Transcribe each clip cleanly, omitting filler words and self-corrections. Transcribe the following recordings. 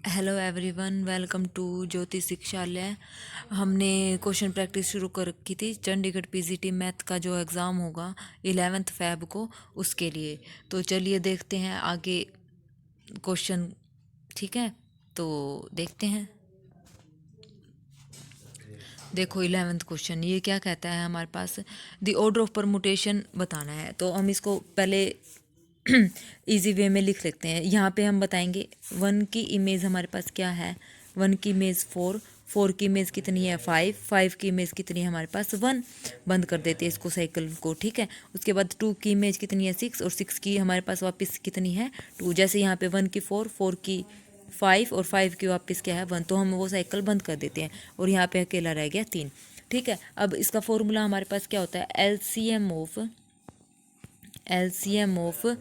Hello everyone, welcome to ज्योति शिक्षालय। हमने question practice शुरू कर रखी थी चंडीगढ़ पीजीटी मैथ का जो एग्ज़ाम होगा 11 फ़ेब को, उसके लिए। तो चलिए देखते हैं आगे क्वेश्चन। ठीक है, तो देखते हैं। देखो 11वां क्वेश्चन ये क्या कहता है हमारे पास, द ऑर्डर ऑफ परमुटेशन बताना है। तो हम इसको पहले इजी वे में लिख लेते हैं। यहाँ पे हम बताएंगे 1 की इमेज हमारे पास क्या है। 1 की इमेज 4, 4 की इमेज कितनी है 5, 5 की इमेज कितनी है हमारे पास 1। बंद कर देते हैं इसको साइकिल को। ठीक है, उसके बाद 2 की इमेज कितनी है 6, और 6 की हमारे पास वापस कितनी है 2। जैसे यहाँ पे 1 की 4, 4 की 5 और 5 की वापस क्या है 1, तो हम वो साइकिल बंद कर देते हैं और यहाँ पे अकेला रह गया 3। ठीक है, अब इसका फॉर्मूला हमारे पास क्या होता है, एलसीएम ऑफ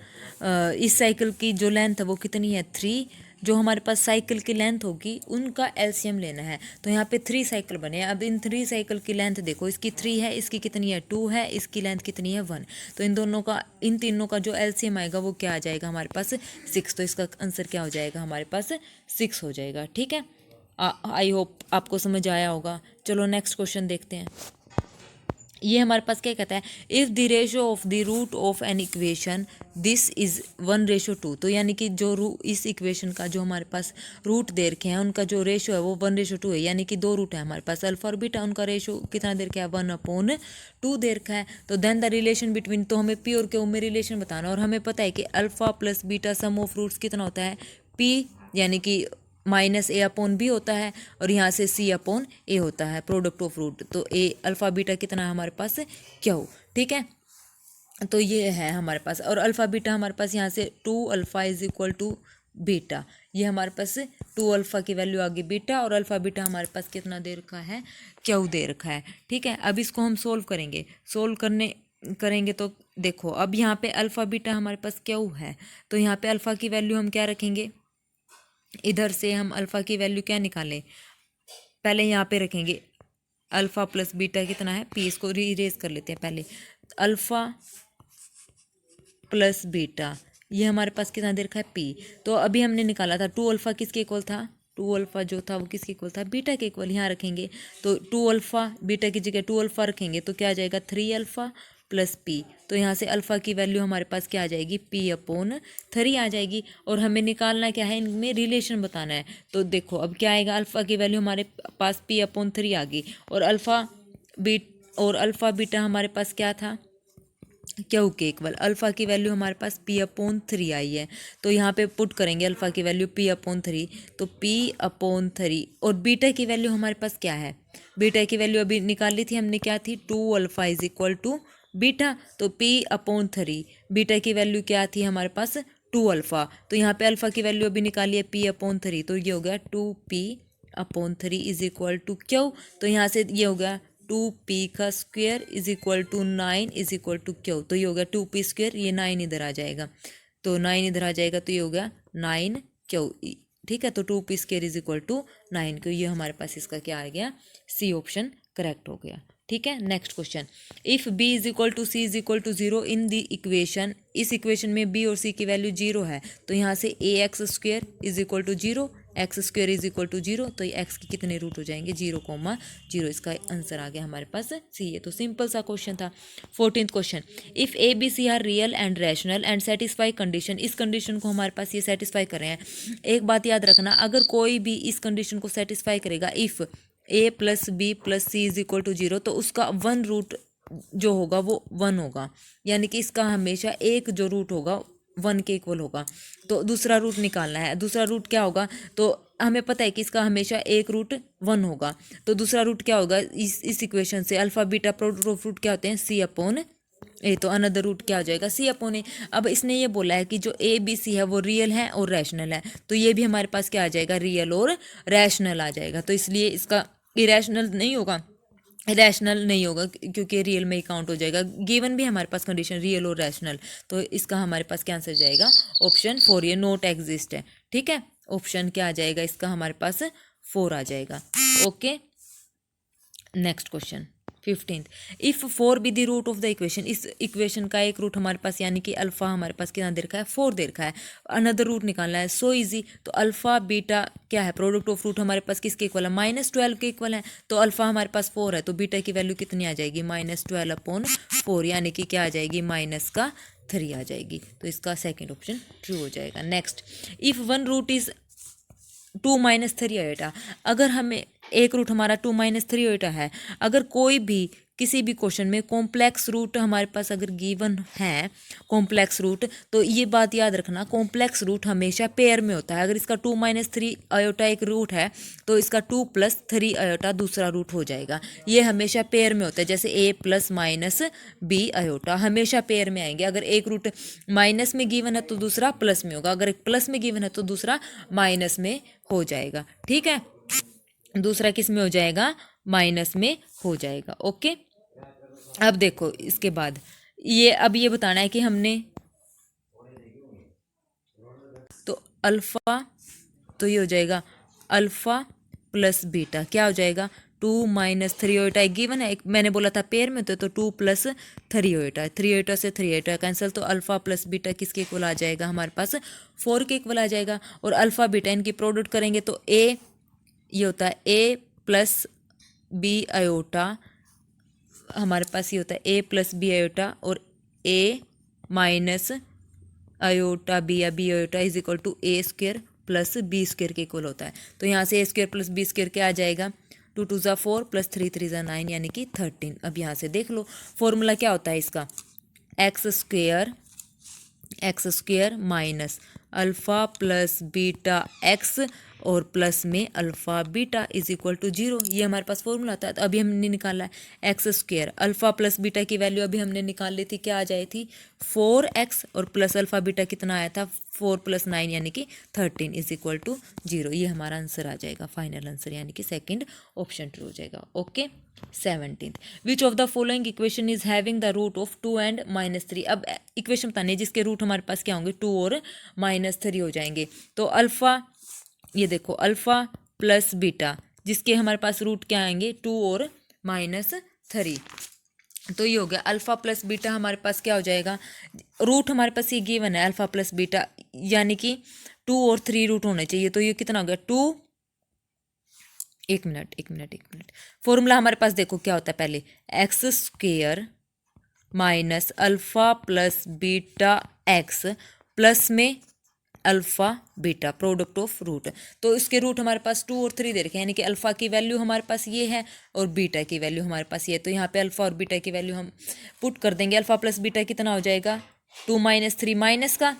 इस साइकिल की जो लेंथ है वो कितनी है 3। जो हमारे पास साइकिल की लेंथ होगी उनका एलसीएम लेना है। तो यहाँ पे 3 साइकिल बने हैं। अब इन 3 साइकिल की लेंथ देखो, इसकी 3 है, इसकी कितनी है 2 है, इसकी लेंथ कितनी है 1। तो इन तीनों का जो एलसीएम आएगा वो क्या आ जाएगा हमारे पास 6। तो इसका आंसर क्या हो जाएगा हमारे पास 6 हो जाएगा। ठीक है, आई होप आपको समझ आया होगा। चलो नेक्स्ट क्वेश्चन देखते हैं। ये हमारे पास क्या कहता है, if the ratio of the root of an equation this is 1:2। तो यानी कि जो इस इक्वेशन का जो हमारे पास रूट दे रखे हैं उनका जो रेशो है वो 1:2 है। यानी कि 2 रूट है हमारे पास, अल्फा और बीटा, उनका रेशो कितना दे रखा है 1/2 दे रखा है। तो देन द रिलेशन बिटवीन, तो हमें पी और क्यू में रिलेशन बताना, और हमें पता है कि alpha plus beta sum of roots कितना होता है पी, यानी कि -a/b होता है, और यहाँ से c/a होता है प्रोडक्ट ऑफ रूट। तो ए अल्फ़ा बीटा कितना है हमारे पास क्यू। ठीक है, तो ये है हमारे पास, और अल्फ़ा बीटा हमारे पास यहाँ से 2α = बीटा। ये हमारे पास 2α की वैल्यू आ गई बीटा, और अल्फ़ा बीटा हमारे पास कितना दे रखा है क्यू दे रखा है। ठीक है, अब इसको हम सोल्व करेंगे तो देखो, अब यहाँ पे अल्फ़ा बीटा हमारे पास क्यू है, तो यहाँ पे अल्फ़ा की वैल्यू हम क्या रखेंगे, इधर से हम अल्फ़ा की वैल्यू क्या निकालें, पहले यहाँ पे रखेंगे अल्फ़ा प्लस बीटा कितना है पी। इसको रीरेज कर लेते हैं पहले, अल्फ़ा प्लस बीटा ये हमारे पास कितना दे रखा है पी। तो अभी हमने निकाला था 2α किसके इक्वल था, 2α जो था वो किसके इक्वल था बीटा के इक्वल। यहाँ रखेंगे तो 2α बीटा की जगह 2α रखेंगे तो क्या आ जाएगा 3α प्लस पी। तो यहाँ से अल्फ़ा की वैल्यू हमारे पास क्या आ जाएगी p/3 आ जाएगी। और हमें निकालना क्या है, इनमें रिलेशन बताना है। तो देखो अब क्या आएगा, अल्फ़ा की वैल्यू हमारे पास p/3 आ गई, और अल्फ़ा बीटा हमारे पास क्या था क्यू के इक्वल। अल्फ़ा की वैल्यू हमारे पास p/3 आई है, तो यहाँ पे पुट करेंगे अल्फ़ा की वैल्यू p/3। तो p/3, और बीटा की वैल्यू हमारे पास क्या है, बीटा की वैल्यू अभी निकाल ली थी हमने, क्या थी 2α = बीटा। तो p/3 बीटा की वैल्यू क्या थी हमारे पास 2α। तो यहाँ पे अल्फ़ा की वैल्यू अभी निकाली है p/3, तो ये हो गया 2p/3 = क्यू। तो यहाँ से ये हो गया 2p² = 9 = क्यू। तो ये हो गया 2p², ये 9 इधर आ जाएगा, तो 9 इधर आ जाएगा, तो ये हो गया 9 क्यू। ठीक है, तो 2p² = 9 क्यू। ये हमारे पास इसका क्या आ गया, सी ऑप्शन करेक्ट हो गया। ठीक है, next question, if b = c = 0 in the equation, इस इक्वेशन में b और c की वैल्यू 0 है, तो यहाँ से ax² = 0, x² = 0। तो ये x की कितने रूट हो जाएंगे 0,0। इसका आंसर आ गया हमारे पास सी। ये तो सिंपल सा क्वेश्चन था। 14th question, if a b c are real and rational and satisfy condition, इस कंडीशन को हमारे पास ये सेटिस्फाई कर रहे हैं। एक बात याद रखना, अगर कोई भी इस कंडीशन को सेटिस्फाई करेगा, इफ़ a + b + c = 0, तो उसका 1 रूट जो होगा वो 1 होगा। यानी कि इसका हमेशा एक जो रूट होगा 1 के इक्वल होगा। तो दूसरा रूट निकालना है, दूसरा रूट क्या होगा, तो हमें पता है कि इसका हमेशा एक रूट 1 होगा। तो दूसरा रूट क्या होगा, इस इक्वेशन से alpha beta product of root क्या होते हैं c/a। तो अनदर रूट क्या हो जाएगा c/a। अब इसने ये बोला है कि जो a b c है वो रियल है और रैशनल है, तो ये भी हमारे पास क्या आ जाएगा, रियल और रैशनल आ जाएगा। तो इसलिए इसका इरेशनल नहीं होगा, रैशनल नहीं होगा, क्योंकि रियल में ही काउंट हो जाएगा। गिवन भी हमारे पास कंडीशन रियल और रैशनल, तो इसका हमारे पास क्या आंसर जाएगा ऑप्शन 4, ये नोट एग्जिस्ट है। ठीक है, ऑप्शन क्या आ जाएगा इसका हमारे पास 4 आ जाएगा। Okay, next question, 15th, if 4 be the root of the equation, इस इक्वेशन का एक रूट हमारे पास यानी कि अल्फा हमारे पास कितना दे रखा है 4 दे रखा है, अनदर रूट निकालना है, सो इजी। तो अल्फा बीटा क्या है, प्रोडक्ट ऑफ रूट हमारे पास किसके इक्वल है, -12 के इक्वल है। तो अल्फा हमारे पास 4 है, तो बीटा की वैल्यू कितनी आ जाएगी, -12/4, यानी कि क्या आ जाएगी, -3 आ जाएगी। तो इसका सेकेंड ऑप्शन ट्रू हो जाएगा। Next, if one root is 2 - 3 iota, अगर हमें एक रूट हमारा 2 - 3 आयोटा है, अगर कोई भी किसी भी क्वेश्चन में कॉम्प्लेक्स रूट हमारे पास अगर गिवन है कॉम्प्लेक्स रूट, तो ये बात याद रखना, कॉम्प्लेक्स रूट हमेशा पेयर में होता है। अगर इसका 2 - 3 आयोटा एक रूट है तो इसका 2 + 3 आयोटा दूसरा रूट हो जाएगा। ये हमेशा पेयर में होता है, जैसे a + -b आयोटा हमेशा पेयर में आएंगे। अगर एक रूट माइनस में गिवन है तो दूसरा प्लस में होगा, अगर एक प्लस में गिवन है तो दूसरा माइनस में हो जाएगा। ठीक है, दूसरा किस में हो जाएगा, माइनस में हो जाएगा। ओके, अब देखो इसके बाद अब ये बताना है कि हमने तो अल्फा, तो ये हो जाएगा अल्फा प्लस बीटा, क्या हो जाएगा 2 - 3 आयोटा एक गिवन है, एक मैंने बोला था पेयर में, तो 2 + 3 आयोटा, 3 आयोटा से 3 आयोटा कैंसिल, तो अल्फा प्लस बीटा किसके इक्वल आ जाएगा, हमारे पास 4 के इक्वल आ जाएगा। और अल्फा बीटा इनकी प्रोडक्ट करेंगे तो ये होता है a + b आयोटा, हमारे पास ये होता है a + b आयोटा और a - आयोटा b या b iota is equal to a² + b² के इक्वल होता है। तो यहाँ से a² + b² क्या आ जाएगा, 2 × 2 = 4 + 3 × 3 = 9 यानी कि 13। अब यहाँ से देख लो फॉर्मूला क्या होता है इसका, x² minus alpha plus beta x और प्लस में alpha beta is equal to 0, ये हमारे पास फॉर्मूला आता है। तो अभी हमने निकाला है x², अल्फ़ा प्लस बीटा की वैल्यू अभी हमने निकाल ली थी, क्या आ जाए थी 4x, और प्लस अल्फ़ा बीटा कितना आया था 4 + 9 यानी कि 13 इज इक्वल टू 0। ये हमारा आंसर आ जाएगा, फाइनल आंसर, यानी कि सेकेंड ऑप्शन ट्रू हो जाएगा। Okay, 17th, which of the following equation is having the root of 2 and -3। अब इक्वेशन बताने जिसके रूट हमारे पास क्या होंगे 2 और -3 हो जाएंगे। तो अल्फ़ा, ये देखो अल्फ़ा प्लस बीटा जिसके हमारे पास रूट क्या आएंगे 2 और -3, तो ये हो गया अल्फ़ा प्लस बीटा हमारे पास क्या हो जाएगा, रूट हमारे पास ये गिवन है अल्फ़ा प्लस बीटा, यानी कि 2 और 3 रूट होने चाहिए। तो ये कितना हो गया 2, एक मिनट, फॉर्मूला हमारे पास देखो क्या होता है, पहले x² minus alpha plus beta x plus में alpha beta product of root. तो इसके रूट हमारे पास 2 और 3 दे रखे हैं, यानी कि अल्फ़ा की वैल्यू हमारे पास ये है और बीटा की वैल्यू हमारे पास ये है। तो यहाँ पे अल्फ़ा और बीटा की वैल्यू हम पुट कर देंगे। अल्फ़ा प्लस बीटा कितना हो जाएगा 2 - 3 माइनस का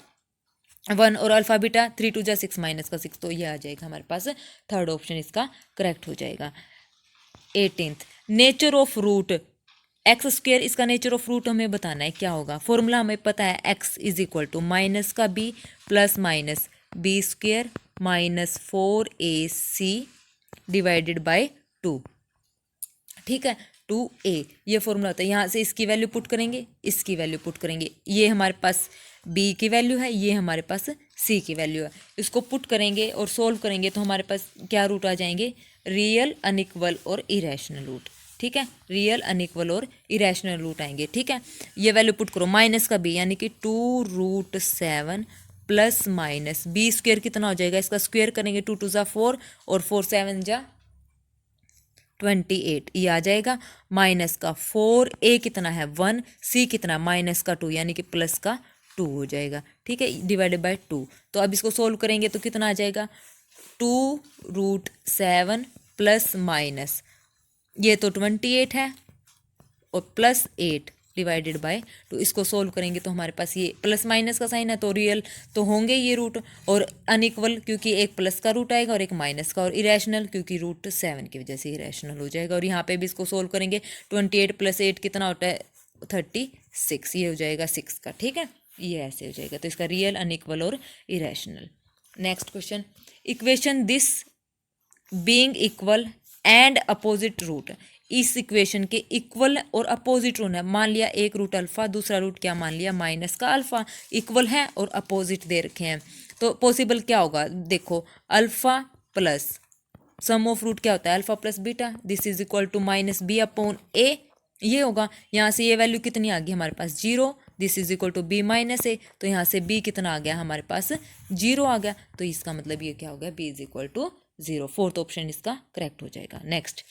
1 और अल्फ़ा बीटा 3 × 2 = 6 माइनस का 6, तो ये आ जाएगा हमारे पास, थर्ड ऑप्शन इसका करेक्ट हो जाएगा। 18th, nature of root x², इसका नेचर ऑफ रूट हमें बताना है क्या होगा। फॉर्मूला हमें पता है x is equal to minus का b plus minus b² minus 4ac divided by 2। ठीक है, 2a ये फॉर्मूला होता है। यहाँ से इसकी वैल्यू पुट करेंगे, इसकी वैल्यू पुट करेंगे, ये हमारे पास b की वैल्यू है, ये हमारे पास c की वैल्यू है। इसको पुट करेंगे और सोल्व करेंगे तो हमारे पास क्या रूट आ जाएंगे, रियल, अनइक्वल और इरेशनल रूट। ठीक है, रियल, अनइक्वल और इरेशनल रूट आएंगे। ठीक है, ये वैल्यू पुट करो, माइनस का b यानी कि 2√7 प्लस माइनस b² कितना हो जाएगा, इसका स्क्वेयर करेंगे 2 × 2 = 4 और 4 × 7 = 28, ये आ जाएगा। माइनस का 4a कितना है 1, c कितना माइनस का 2 यानी कि प्लस का 2 हो जाएगा। ठीक है, डिवाइडेड बाय 2। तो अब इसको सोल्व करेंगे तो कितना आ जाएगा 2√7 प्लस माइनस ये तो 28 है और प्लस 8 डिवाइडेड बाय 2। इसको सोल्व करेंगे तो हमारे पास ये प्लस माइनस का साइन है तो रियल तो होंगे ये रूट, और अनइक्वल क्योंकि एक प्लस का रूट आएगा और एक माइनस का, और इरेशनल क्योंकि √7 की वजह से इरेशनल हो जाएगा। और यहाँ पे भी इसको सोल्व करेंगे 28 + 8 कितना होता है 36, ये हो जाएगा 6 का। ठीक है, ये ऐसे हो जाएगा। तो इसका रियल, अनइक्वल और irrational. Next question, equation this being equal and opposite root, इस इक्वेशन के इक्वल और अपोजिट रूट है। मान लिया एक रूट अल्फा, दूसरा रूट क्या मान लिया माइनस का अल्फा, इक्वल है और अपोजिट दे रखे हैं। तो पॉसिबल क्या होगा, देखो alpha plus sum of root क्या होता है alpha plus beta, this is equal to -b/a ये होगा। यहाँ से ये वैल्यू कितनी आ गई हमारे पास 0, this is equal to B minus A, तो यहाँ से b कितना आ गया हमारे पास 0 आ गया, तो इसका मतलब ये क्या हो गया b is equal to 0। Fourth option इसका करेक्ट हो जाएगा। Next,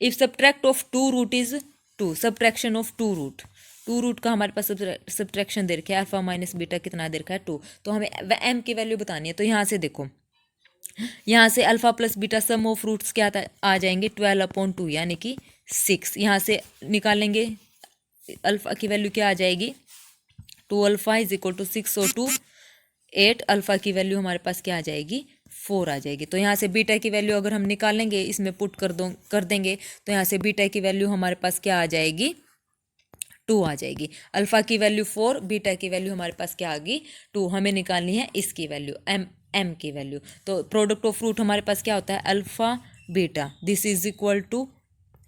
if subtract of 2 root is 2, subtraction of 2 root, 2 root का हमारे पास सब्ट्रैक्शन दे रखा है, अल्फा माइनस बीटा कितना दे रखा है 2, तो हमें m की वैल्यू बतानी है। तो यहाँ से देखो, यहाँ से alpha plus beta sum of roots क्या आ जाएंगे 12/2 यानी कि 6। यहाँ से निकालेंगे अल्फा की वैल्यू क्या आ जाएगी 2 अल्फा इज इक्वल टू 6 और 2 8, अल्फा की वैल्यू हमारे पास क्या आ जाएगी 4 आ जाएगी। तो यहाँ से बीटा की वैल्यू अगर हम निकालेंगे, इसमें पुट कर देंगे, तो यहाँ से बीटा की वैल्यू हमारे पास क्या आ जाएगी 2 आ जाएगी। अल्फा की वैल्यू 4, बीटा की वैल्यू हमारे पास क्या आ गई 2। हमें निकालनी है इसकी वैल्यू m की वैल्यू। तो प्रोडक्ट ऑफ रूट हमारे पास क्या होता है alpha beta, this is equal to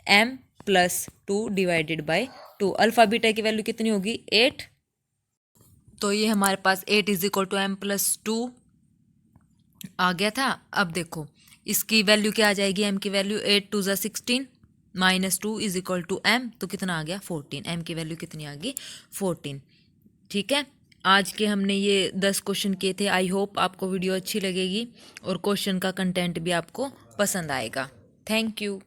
m plus 2 divided by 2। Alpha beta की वैल्यू कितनी होगी 8, तो ये हमारे पास 8 is equal to m plus 2 आ गया था। अब देखो इसकी वैल्यू क्या आ जाएगी, m की वैल्यू 8 2 ज़ा 16 minus 2 is equal to m, तो कितना आ गया 14। m की वैल्यू कितनी आ गई 14। ठीक है, आज के हमने ये 10 क्वेश्चन किए थे। आई होप आपको वीडियो अच्छी लगेगी और क्वेश्चन का कंटेंट भी आपको पसंद आएगा। Thank you.